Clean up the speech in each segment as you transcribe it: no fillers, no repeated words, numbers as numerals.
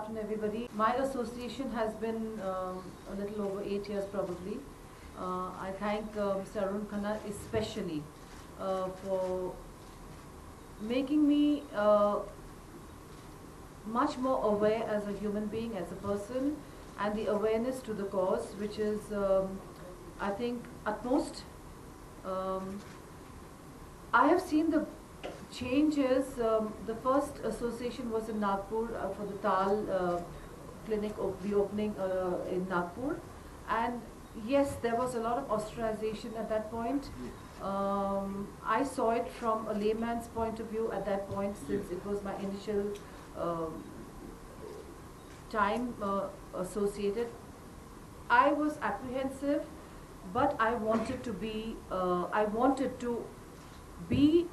afternoon, everybody. My association has been a little over 8 years, probably. I thank Mr. Arun Khanna especially for making me much more aware as a human being, as a person, and the awareness to the cause, which is, I think, utmost. I have seen the changes. The first association was in Nagpur for the TAL clinic, the opening in Nagpur, and yes, there was a lot of ostracization at that point. I saw it from a layman's point of view at that point, since it was my initial time associated. I was apprehensive, but I wanted to be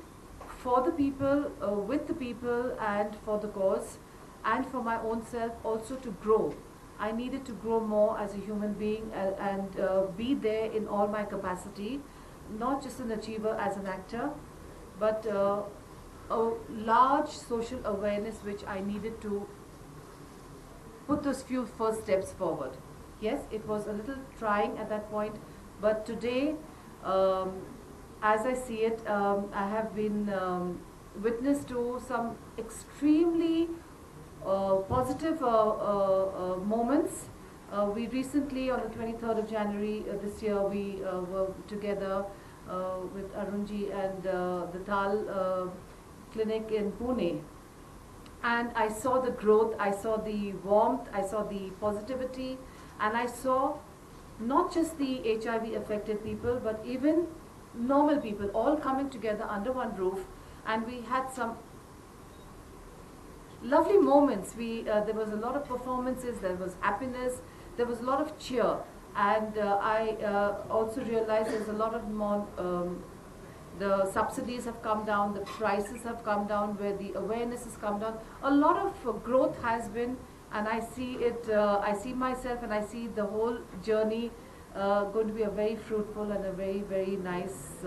for the people, with the people, and for the cause, and for my own self also to grow. I needed to grow more as a human being and be there in all my capacity, not just an achiever as an actor, but a large social awareness which I needed to put those few first steps forward. Yes, it was a little trying at that point, but today, as I see it, I have been witness to some extremely positive moments. We recently, on the 23rd of January this year, we were together with Arunji and the TAL clinic in Pune. And I saw the growth, I saw the warmth, I saw the positivity, and I saw not just the HIV affected people, but even normal people all coming together under one roof, and we had some lovely moments. There was a lot of performances, there was happiness, there was a lot of cheer, and I also realized there's a lot of more, the subsidies have come down, the prices have come down, where the awareness has come down. A lot of growth has been, and I see it, I see myself, and I see the whole journey going to be a very fruitful and a very, very nice,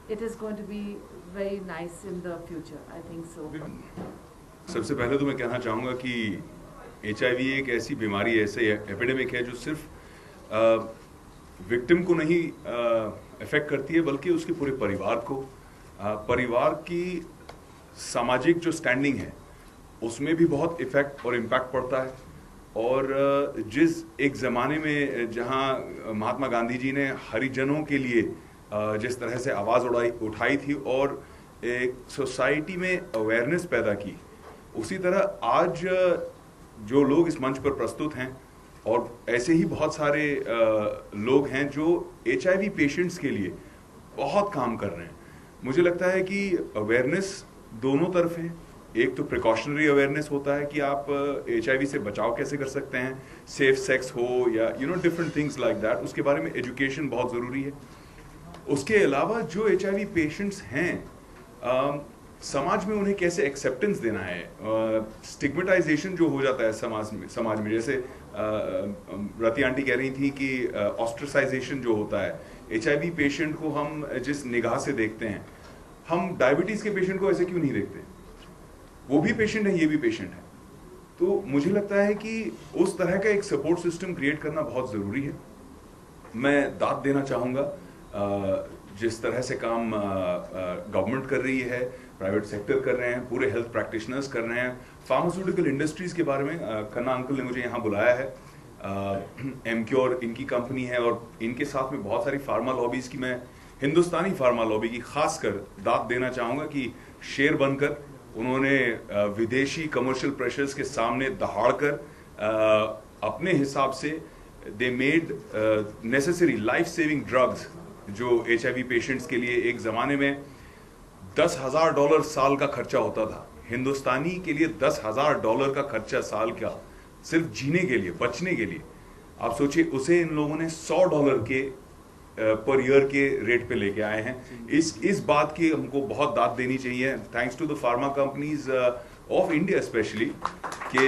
it is going to be very nice in the future, I think so. सबसे पहले तो मैं कहना चाहूँगा कि HIV एक ऐसी बीमारी है, ऐसे एपिडेमिक है जो सिर्फ विक्टिम को नहीं अफेक्ट करती है, बल्कि उसके पूरे परिवार को, परिवार की सामाजिक जो स्टैंडिंग है उसमें भी बहुत इफेक्ट और इम्पैक्ट पड़ता है। और जिस एक ज़माने में जहां महात्मा गांधी जी ने हरिजनों के लिए जिस तरह से आवाज़ उठाई थी और एक सोसाइटी में अवेयरनेस पैदा की, उसी तरह आज जो लोग इस मंच पर प्रस्तुत हैं और ऐसे ही बहुत सारे लोग हैं जो HIV पेशेंट्स के लिए बहुत काम कर रहे हैं। मुझे लगता है कि अवेयरनेस दोनों तरफ है। एक तो प्रिकॉशनरी अवेयरनेस होता है कि आप HIV से बचाव कैसे कर सकते हैं, सेफ सेक्स हो या डिफरेंट थिंग्स लाइक दैट, उसके बारे में एजुकेशन बहुत ज़रूरी है। उसके अलावा जो HIV पेशेंट्स हैं, समाज में उन्हें कैसे एक्सेप्टेंस देना है, स्टिग्मेटाइजेशन जो हो जाता है समाज में जैसे रति आंटी कह रही थी कि ऑस्ट्रेसाइजेशन जो होता है, HIV पेशेंट को हम जिस निगाह से देखते हैं, हम डायबिटीज़ के पेशेंट को ऐसे क्यों नहीं देखते? वो भी पेशेंट है, ये भी पेशेंट है। तो मुझे लगता है कि उस तरह का एक सपोर्ट सिस्टम क्रिएट करना बहुत ज़रूरी है। मैं दाद देना चाहूँगा जिस तरह से काम गवर्नमेंट कर रही है, प्राइवेट सेक्टर कर रहे हैं, पूरे हेल्थ प्रैक्टिशनर्स कर रहे हैं, फार्मास्यूटिकल इंडस्ट्रीज़ के बारे में खन्ना अंकल ने मुझे यहाँ बुलाया है। एमक्योर इनकी कंपनी है और इनके साथ में बहुत सारी फार्मा लॉबीज़ की, मैं हिंदुस्तानी फार्मा लॉबी की खासकर दाद देना चाहूँगा कि शेर बनकर उन्होंने विदेशी कमर्शियल प्रेशर्स के सामने दहाड़कर अपने हिसाब से they made necessary life saving drugs जो HIV पेशेंट्स के लिए एक ज़माने में $10,000 साल का खर्चा होता था। हिंदुस्तानी के लिए $10,000 का खर्चा साल का, सिर्फ जीने के लिए, बचने के लिए। आप सोचिए, उसे इन लोगों ने $100 के पर ईयर के रेट पे लेके आए हैं। इस बात की हमको बहुत दाद देनी चाहिए, thanks to the pharma companies of India specially, कि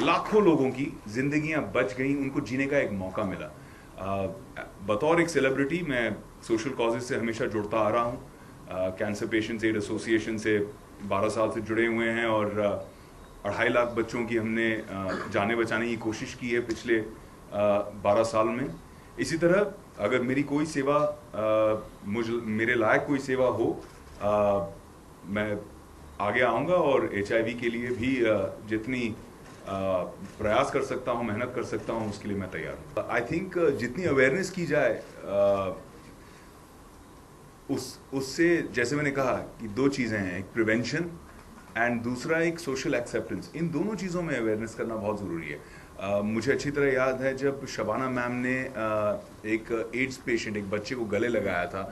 लाखों लोगों की जिंदगियां बच गई, उनको जीने का एक मौका मिला। बतौर एक सेलिब्रिटी मैं सोशल कॉजेज से हमेशा जुड़ता आ रहा हूँ। कैंसर पेशेंट्स एड एसोसिएशन से 12 साल से जुड़े हुए हैं और 2.5 लाख बच्चों की हमने जाने बचाने की कोशिश की है पिछले 12 साल में। इसी तरह अगर मेरी कोई सेवा मेरे लायक कोई सेवा हो, मैं आगे आऊँगा और HIV के लिए भी जितनी प्रयास कर सकता हूँ, मेहनत कर सकता हूँ, उसके लिए मैं तैयार हूँ। आई थिंक जितनी अवेयरनेस की जाए उससे, जैसे मैंने कहा कि 2 चीज़ें हैं, एक प्रिवेंशन एंड दूसरा एक सोशल एक्सेप्टेंस। इन दोनों चीज़ों में अवेयरनेस करना बहुत ज़रूरी है। मुझे अच्छी तरह याद है जब शबाना मैम ने एक एड्स पेशेंट, एक बच्चे को गले लगाया था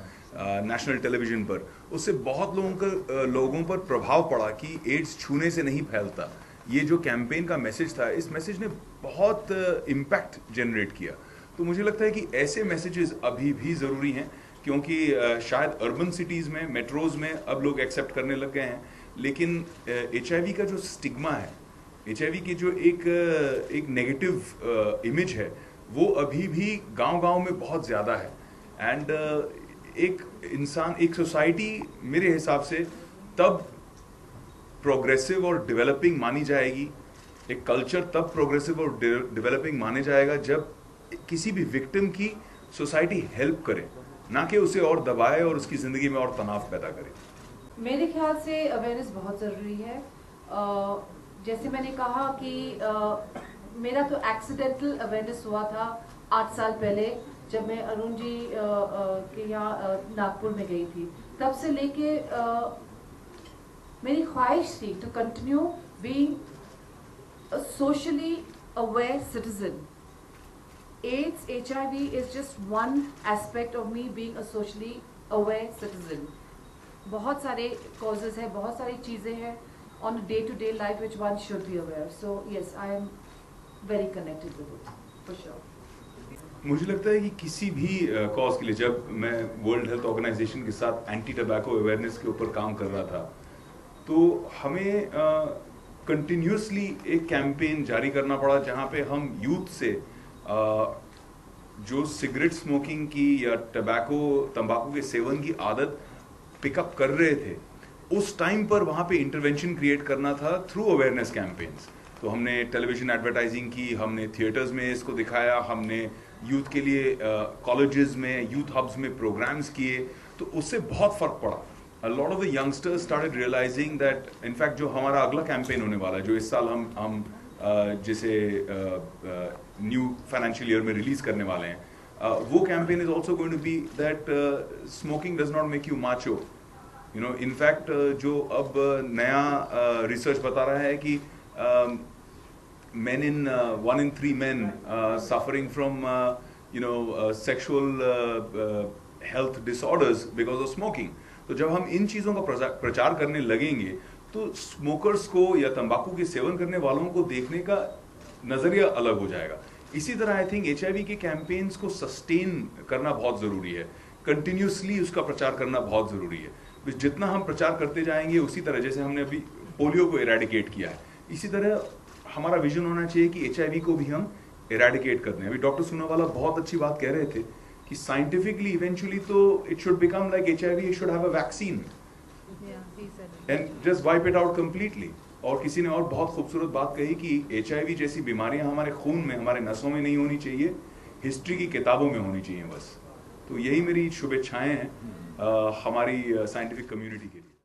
नेशनल टेलीविज़न पर, उससे बहुत लोगों पर प्रभाव पड़ा कि एड्स छूने से नहीं फैलता। ये जो कैंपेन का मैसेज था, इस मैसेज ने बहुत इम्पैक्ट जनरेट किया। तो मुझे लगता है कि ऐसे मैसेजेस अभी भी ज़रूरी हैं, क्योंकि शायद अर्बन सिटीज़ में, मेट्रोज़ में अब लोग एक्सेप्ट करने लग गए हैं, लेकिन HIV का जो स्टिग्मा है, HIV की जो एक नेगेटिव इमेज है, वो अभी भी गांव-गांव में बहुत ज़्यादा है। एंड एक सोसाइटी मेरे हिसाब से तब प्रोग्रेसिव और डेवलपिंग मानी जाएगी, एक कल्चर तब प्रोग्रेसिव और डेवलपिंग माने जाएगा जब किसी भी विक्टिम की सोसाइटी हेल्प करे, ना कि उसे और दबाए और उसकी ज़िंदगी में और तनाव पैदा करे। मेरे ख्याल से अवेयरनेस बहुत ज़रूरी है। जैसे मैंने कहा कि मेरा तो एक्सीडेंटल अवेयरनेस हुआ था 8 साल पहले, जब मैं अरुण जी के यहाँ नागपुर में गई थी। तब से लेके मेरी ख्वाहिश थी to continue being a socially aware citizen. AIDS, HIV is just one aspect of me being a socially aware citizen. बहुत सारे causes हैं, बहुत सारी चीज़ें हैं on a day-to-day life which one should be aware. So yes, I am very connected with it for sure. मुझे लगता है कि किसी भी कॉज के लिए, जब मैं वर्ल्ड हेल्थ ऑर्गेनाइजेशन के साथ एंटी टबैको अवेयरनेस के ऊपर काम कर रहा था, तो हमें कंटिन्यूसली एक कैंपेन जारी करना पड़ा जहाँ पे हम यूथ से जो सिगरेट स्मोकिंग की या तंबाकू के सेवन की आदत पिकअप कर रहे थे, उस टाइम पर वहाँ पे इंटरवेंशन क्रिएट करना था थ्रू अवेयरनेस कैंपेन्स। तो हमने टेलीविजन एडवर्टाइजिंग की, हमने थिएटर्स में इसको दिखाया, हमने यूथ के लिए कॉलेजेस में, यूथ हब्स में प्रोग्राम्स किए, तो उससे बहुत फ़र्क पड़ा। A lot of the youngsters started realizing that, in fact, जो हमारा अगला कैंपेन होने वाला है, जो इस साल हम जिसे न्यू फाइनेंशियल ईयर में रिलीज करने वाले हैं, वो campaign is also going to be that smoking does not make you macho. You know, in fact जो अब नया रिसर्च बता रहा है कि one in three men suffering from sexual health disorders because of smoking. तो जब हम इन चीज़ों का प्रचार करने लगेंगे, तो स्मोकर्स को या तंबाकू के सेवन करने वालों को देखने का नज़रिया अलग हो जाएगा। इसी तरह आई थिंक HIV के कैंपेन्स को सस्टेन करना बहुत ज़रूरी है, कंटिन्यूसली उसका प्रचार करना बहुत ज़रूरी है। जितना हम प्रचार करते जाएंगे, उसी तरह जैसे हमने अभी पोलियो को इरेडिकेट किया है, इसी तरह हमारा विजन होना चाहिए कि HIV को भी हम इरेडिकेट कर दें। अभी डॉक्टर सुनावाला बहुत अच्छी बात कह रहे थे कि साइंटिफिकली इवेंचुअली तो it should become like HIV, it should have a vaccine and just wipe it out completely. और किसी ने और बहुत खूबसूरत बात कही कि HIV जैसी बीमारियां हमारे खून में, हमारे नसों में नहीं होनी चाहिए, हिस्ट्री की किताबों में होनी चाहिए बस। तो यही मेरी शुभेच्छाएं हैं हमारी साइंटिफिक कम्युनिटी के लिए।